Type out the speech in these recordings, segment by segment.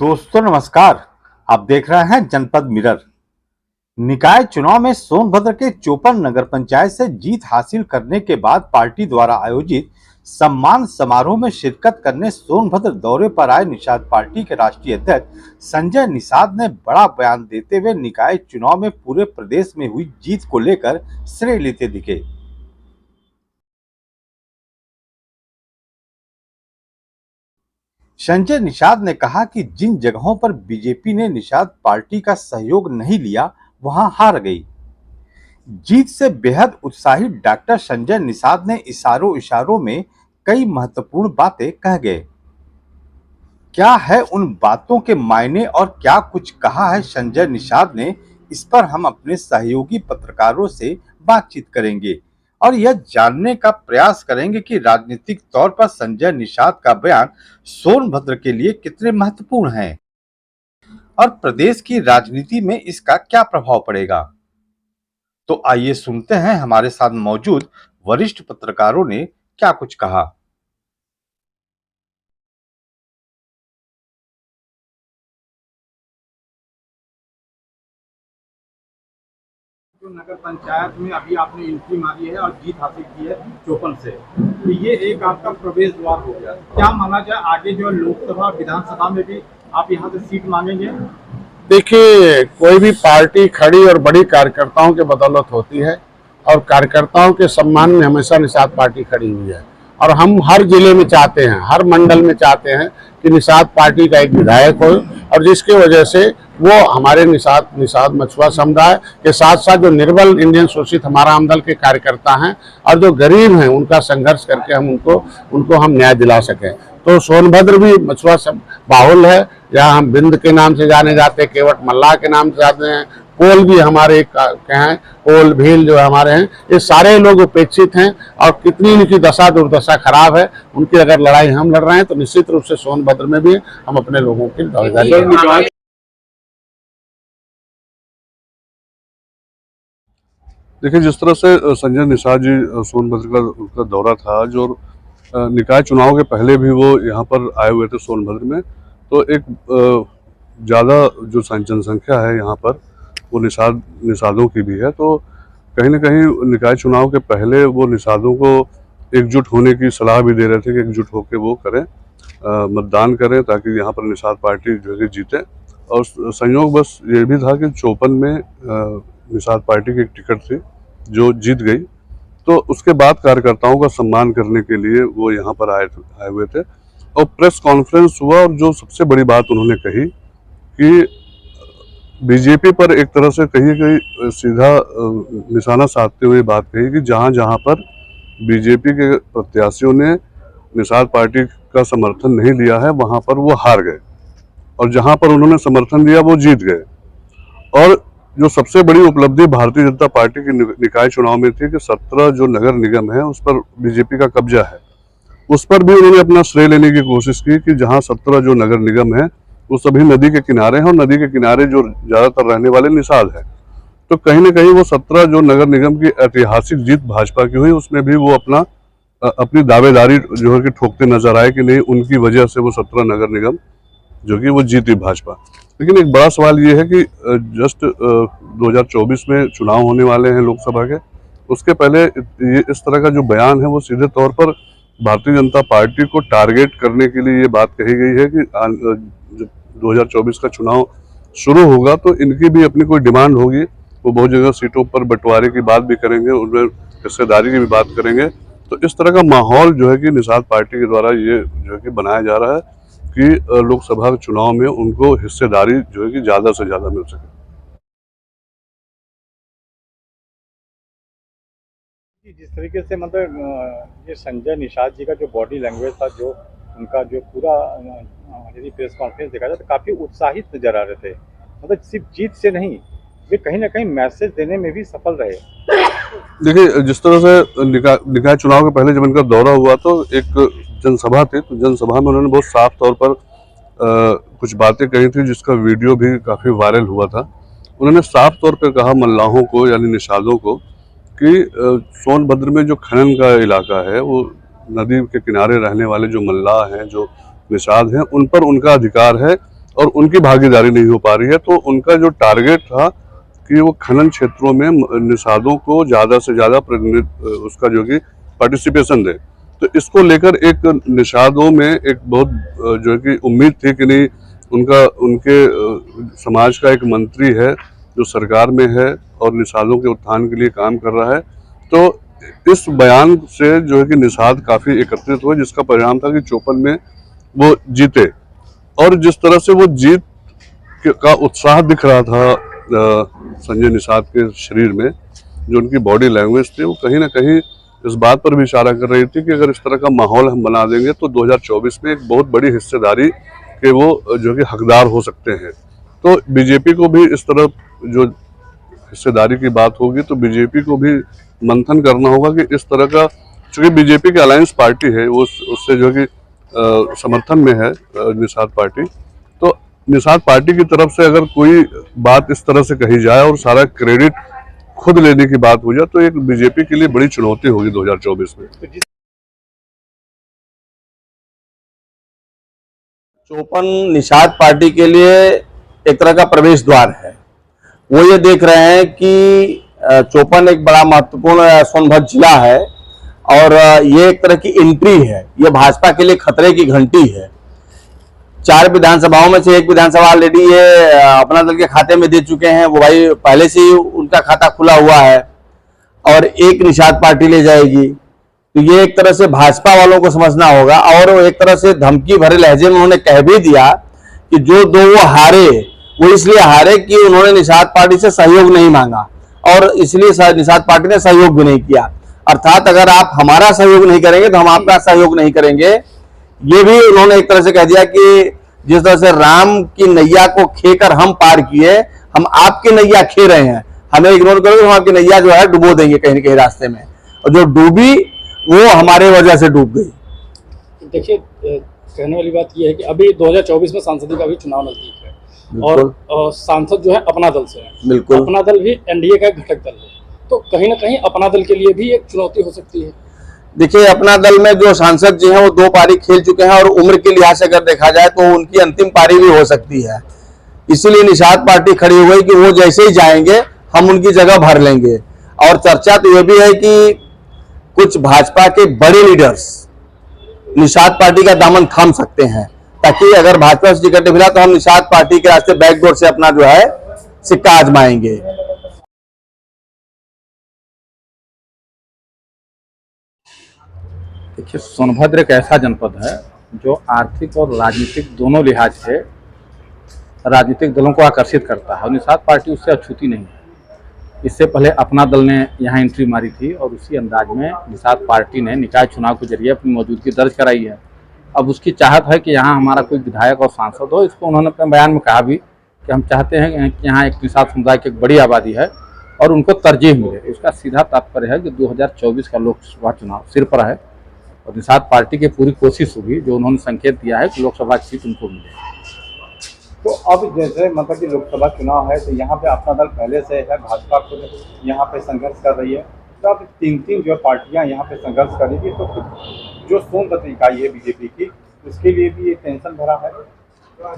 दोस्तों नमस्कार। आप देख रहे हैं जनपद मिरर। निकाय चुनाव में सोनभद्र के चोपन नगर पंचायत से जीत हासिल करने के बाद पार्टी द्वारा आयोजित सम्मान समारोह में शिरकत करने सोनभद्र दौरे पर आए निषाद पार्टी के राष्ट्रीय अध्यक्ष संजय निषाद ने बड़ा बयान देते हुए निकाय चुनाव में पूरे प्रदेश में हुई जीत को लेकर श्रेय लेते दिखे। संजय निषाद ने कहा कि जिन जगहों पर बीजेपी ने निषाद पार्टी का सहयोग नहीं लिया वहां हार गई। जीत से बेहद उत्साहित डॉक्टर संजय निषाद ने इशारों इशारों में कई महत्वपूर्ण बातें कह गए। क्या है उन बातों के मायने और क्या कुछ कहा है संजय निषाद ने, इस पर हम अपने सहयोगी पत्रकारों से बातचीत करेंगे और यह जानने का प्रयास करेंगे कि राजनीतिक तौर पर संजय निषाद का बयान सोनभद्र के लिए कितने महत्वपूर्ण है और प्रदेश की राजनीति में इसका क्या प्रभाव पड़ेगा। तो आइए सुनते हैं हमारे साथ मौजूद वरिष्ठ पत्रकारों ने क्या कुछ कहा। जो नगर पंचायत में अभी आपने एंट्री मारी है और जीत हासिल की है चोपन से, तो ये एक आपका प्रवेश द्वार हो गया। क्या माना जाए आगे जो लोकसभा विधानसभा में भी आप यहाँ से सीट मांगेंगे? देखिए, कोई भी पार्टी खड़ी और बड़ी कार्यकर्ताओं के बदौलत होती है और कार्यकर्ताओं के सम्मान में हमेशा निषाद पार्टी खड़ी हुई है और हम हर जिले में चाहते हैं, हर मंडल में चाहते हैं कि निषाद पार्टी का एक विधायक हो और जिसकी वजह से वो हमारे निषाद मछुआ समुदाय के साथ साथ जो निर्बल इंडियन शोषित हमारा आमदल के कार्यकर्ता हैं और जो गरीब हैं उनका संघर्ष करके हम उनको हम न्याय दिला सकें। तो सोनभद्र भी मछुआ सब बाहुल है, यहाँ हम बिंद के नाम से जाने जाते हैं, केवट मल्लाह के नाम से जाते हैं, कोल भी हमारे हैं, कोल भील जो हमारे हैं, ये सारे लोग उपेक्षित हैं और कितनी इनकी दशा दुर्दशा खराब है। उनकी अगर लड़ाई हम लड़ रहे हैं तो निश्चित रूप से सोनभद्र में भी हम अपने लोगों की दावेदारी। देखिए, जिस तरह से संजय निषाद जी सोनभद्र का उनका दौरा था, जो निकाय चुनाव के पहले भी वो यहाँ पर आए हुए थे सोनभद्र में, तो एक ज़्यादा जो जनसंख्या है यहाँ पर वो निषादों की भी है। तो कहीं ना कहीं निकाय चुनाव के पहले वो निषादों को एकजुट होने की सलाह भी दे रहे थे कि एकजुट होकर वो करें, मतदान करें ताकि यहाँ पर निषाद पार्टी जो है जीते। और संयोग बस ये भी था कि चोपन में निषाद पार्टी की एक टिकट थी जो जीत गई, तो उसके बाद कार्यकर्ताओं का सम्मान करने के लिए वो यहाँ पर आए हुए थे और प्रेस कॉन्फ्रेंस हुआ और जो सबसे बड़ी बात उन्होंने कही कि बीजेपी पर एक तरह से कही सीधा निशाना साधते हुए बात कही कि जहाँ जहाँ पर बीजेपी के प्रत्याशियों ने निषाद पार्टी का समर्थन नहीं लिया है वहाँ पर वो हार गए और जहाँ पर उन्होंने समर्थन दिया वो जीत गए। और जो सबसे बड़ी उपलब्धि भारतीय जनता पार्टी की निकाय चुनाव में थी कि 17 जो नगर निगम है उस पर बीजेपी का कब्जा है, उस पर भी उन्होंने अपना श्रेय लेने की कोशिश की कि जहां 17 जो नगर निगम है वो सभी नदी के किनारे हैं और नदी के किनारे जो ज्यादातर रहने वाले निषाद है। तो कहीं ना कहीं वो 17 जो नगर निगम की ऐतिहासिक जीत भाजपा की हुई, उसमें भी वो अपनी दावेदारी जो है कि ठोकते नजर आए कि नहीं, उनकी वजह से वो 17 नगर निगम जो कि वो जीती भाजपा। लेकिन एक बड़ा सवाल ये है कि जस्ट 2024 में चुनाव होने वाले हैं लोकसभा के, उसके पहले ये इस तरह का जो बयान है वो सीधे तौर पर भारतीय जनता पार्टी को टारगेट करने के लिए ये बात कही गई है कि जब 2024 का चुनाव शुरू होगा तो इनकी भी अपनी कोई डिमांड होगी, वो बहुत जगह सीटों पर बंटवारे की बात भी करेंगे, उनमें हिस्सेदारी की भी बात करेंगे। तो इस तरह का माहौल जो है कि निषाद पार्टी के द्वारा ये जो है कि बनाया जा रहा है कि लोकसभा चुनाव में उनको हिस्सेदारी जो है कि ज़्यादा से ज़्यादा मिल सके। जिस तरीके से मतलब ये संजय निषाद जी का जो बॉडी लैंग्वेज था, जो उनका जो पूरा यदि प्रेस कॉन्फ्रेंस देखा जाए तो काफ़ी उत्साहित नजर आ रहे थे। मतलब सिर्फ जीत से नहीं, वे कहीं ना कहीं मैसेज देने में भी सफल रहे। देखिए, जिस तरह से निकाय चुनाव के पहले जब इनका दौरा हुआ तो एक जनसभा थी, तो जनसभा में उन्होंने बहुत साफ तौर पर कुछ बातें कही थी जिसका वीडियो भी काफ़ी वायरल हुआ था। उन्होंने साफ तौर पर कहा मल्लाहों को यानी निषादों को कि सोनभद्र में जो खनन का इलाका है वो नदी के किनारे रहने वाले जो मल्लाह हैं, जो निषाद हैं, उन पर उनका अधिकार है और उनकी भागीदारी नहीं हो पा रही है। तो उनका जो टारगेट था कि वो खनन क्षेत्रों में निषादों को ज़्यादा से ज़्यादा उसका जो कि पार्टिसिपेशन दे, तो इसको लेकर एक निषादों में एक बहुत जो है कि उम्मीद थी कि नहीं, उनके समाज का एक मंत्री है जो सरकार में है और निषादों के उत्थान के लिए काम कर रहा है। तो इस बयान से जो है कि निषाद काफ़ी एकत्रित हुए, जिसका परिणाम था कि चौपन में वो जीते। और जिस तरह से वो जीत का उत्साह दिख रहा था संजय निषाद के शरीर में, जो उनकी बॉडी लैंग्वेज थी, वो कहीं ना कहीं इस बात पर भी इशारा कर रही थी कि अगर इस तरह का माहौल हम बना देंगे तो 2024 में एक बहुत बड़ी हिस्सेदारी के वो जो कि हकदार हो सकते हैं। तो बीजेपी को भी इस तरह जो हिस्सेदारी की बात होगी तो बीजेपी को भी मंथन करना होगा कि इस तरह का, चूंकि बीजेपी की अलायंस पार्टी है, वो उससे जो कि समर्थन में है निषाद पार्टी, तो निषाद पार्टी की तरफ से अगर कोई बात इस तरह से कही जाए और सारा क्रेडिट खुद लेने की बात हो जाए तो एक बीजेपी के लिए बड़ी चुनौती होगी 2024 में। 54 निषाद पार्टी के लिए एक तरह का प्रवेश द्वार है। वो ये देख रहे हैं कि 54 एक बड़ा महत्वपूर्ण सोनभद्र जिला है और ये एक तरह की एंट्री है, ये भाजपा के लिए खतरे की घंटी है। 4 विधानसभाओं में से एक विधानसभा ऑलरेडी ये अपना दल के खाते में दे चुके हैं, वो भाई पहले से ही उनका खाता खुला हुआ है, और एक निषाद पार्टी ले जाएगी। तो ये एक तरह से भाजपा वालों को समझना होगा, और एक तरह से धमकी भरे लहजे में उन्होंने कह भी दिया कि जो 2 वो हारे, वो इसलिए हारे कि उन्होंने निषाद पार्टी से सहयोग नहीं मांगा और इसलिए निषाद पार्टी ने सहयोग भी नहीं किया। अर्थात अगर आप हमारा सहयोग नहीं करेंगे तो हम आपका सहयोग नहीं करेंगे। ये भी उन्होंने एक तरह से कह दिया कि जिस तरह से राम की नैया को खेकर हम पार किए, हम आपकी नैया खे रहे हैं, हमें इग्नोर करोगे, हम आपकी नैया जो है डुबो देंगे कहीं ना कहीं रास्ते में, और जो डूबी वो हमारे वजह से डूब गई। देखिए, कहने वाली बात यह है कि अभी 2024 में सांसदीय का भी चुनाव नजदीक है और सांसद जो है अपना दल से है। बिल्कुल, अपना दल भी एनडीए का घटक दल है, तो कहीं ना कहीं अपना दल के लिए भी एक चुनौती हो सकती है। देखिए, अपना दल में जो सांसद जी हैं वो 2 पारी खेल चुके हैं और उम्र के लिहाज से अगर देखा जाए तो उनकी अंतिम पारी भी हो सकती है। इसीलिए निषाद पार्टी खड़ी हो गई कि वो जैसे ही जाएंगे हम उनकी जगह भर लेंगे। और चर्चा तो ये भी है कि कुछ भाजपा के बड़े लीडर्स निषाद पार्टी का दामन थाम सकते हैं, ताकि अगर भाजपा से टिकट मिला तो हम निषाद पार्टी के रास्ते बैकडोर से अपना जो है सिक्का आजमाएंगे। देखिए, सोनभद्र एक ऐसा जनपद है जो आर्थिक और राजनीतिक दोनों लिहाज से राजनीतिक दलों को आकर्षित करता है और निषाद पार्टी उससे अछूती नहीं है। इससे पहले अपना दल ने यहाँ एंट्री मारी थी और उसी अंदाज में निषाद पार्टी ने निकाय चुनाव के जरिए अपनी मौजूदगी दर्ज कराई है। अब उसकी चाहत है कि यहाँ हमारा कोई विधायक और सांसद हो। इसको उन्होंने अपने बयान में कहा भी कि हम चाहते हैं कि यहाँ एक निषाद समुदाय की एक बड़ी आबादी है और उनको तरजीह मिले। उसका सीधा तात्पर्य है कि 2024 का लोकसभा चुनाव सिर पर है और निषाद पार्टी की पूरी कोशिश होगी, जो उन्होंने संकेत दिया है कि लोकसभा की सीट उनको मिले। तो अब जैसे मतलब कि लोकसभा चुनाव है तो यहाँ पे अपना दल पहले से है, भाजपा खुद यहाँ पे संघर्ष कर रही है, तो अब 3 जो पार्टियाँ यहाँ पे संघर्ष कर रही थी, तो जो सोनभद्र इकाई है बीजेपी की, उसके लिए भी ये टेंशन भरा है।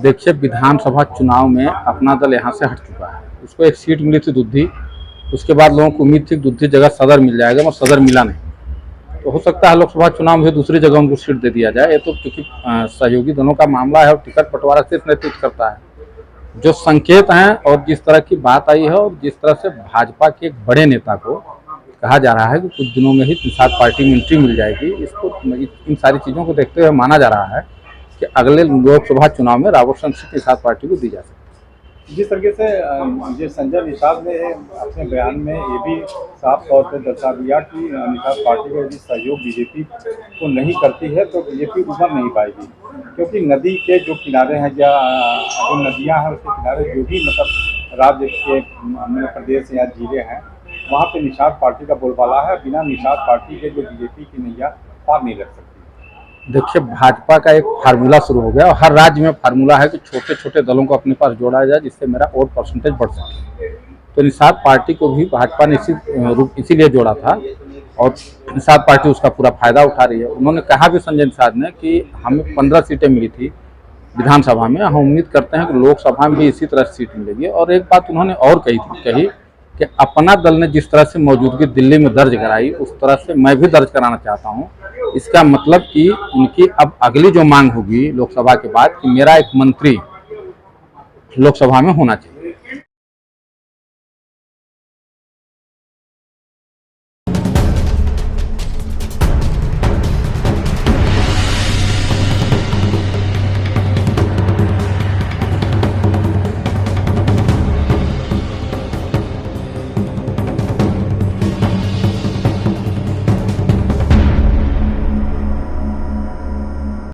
देखिए, विधानसभा चुनाव में अपना दल यहाँ से हट चुका है। उसको एक सीट मिली थी दुद्धी, उसके बाद लोगों को उम्मीद थी दुद्धी जगह सदर मिल जाएगा, मगर सदर मिला नहीं। तो हो सकता है लोकसभा चुनाव में दूसरी जगह उनको सीट दे दिया जाए। ये तो क्योंकि सहयोगी दोनों का मामला है और टिकट बंटवारा सिर्फ नेतृत्व करता है। जो संकेत हैं और जिस तरह की बात आई है और जिस तरह से भाजपा के एक बड़े नेता को कहा जा रहा है कि कुछ दिनों में ही निषाद पार्टी में एंट्री मिल जाएगी, इसको इन सारी चीज़ों को देखते हुए माना जा रहा है कि अगले लोकसभा चुनाव में रावत सीट निषाद पार्टी को दी जा सकती है। जिस तरीके से ये संजय निषाद ने अपने बयान में ये भी साफ तौर पर दर्शा दिया कि निषाद पार्टी का यदि सहयोग बीजेपी को नहीं करती है तो बीजेपी उभर नहीं पाएगी, क्योंकि नदी के जो किनारे हैं या जो नदियां हैं उसके किनारे जो भी मतलब राज्य के मध्य प्रदेश या जिले हैं वहाँ पे निषाद पार्टी का बोलबाला है। बिना निषाद पार्टी के जो बीजेपी की नैया पार नहीं लग सकती। देखिए, भाजपा का एक फार्मूला शुरू हो गया और हर राज्य में फार्मूला है कि छोटे छोटे दलों को अपने पास जोड़ा जाए जिससे मेरा वोट परसेंटेज बढ़ सके। तो निषाद पार्टी को भी भाजपा ने इसीलिए जोड़ा था और निषाद पार्टी उसका पूरा फायदा उठा रही है। उन्होंने कहा भी संजय निषाद ने कि हमें 15 सीटें मिली थी विधानसभा में। हम उम्मीद करते हैं कि लोकसभा में भी इसी तरह सीट मिलेगी। और एक बात उन्होंने और कही कि अपना दल ने जिस तरह से मौजूदगी दिल्ली में दर्ज कराई, उस तरह से मैं भी दर्ज कराना चाहता हूं। इसका मतलब कि उनकी अब अगली जो मांग होगी लोकसभा के बाद कि मेरा एक मंत्री लोकसभा में होना चाहिए।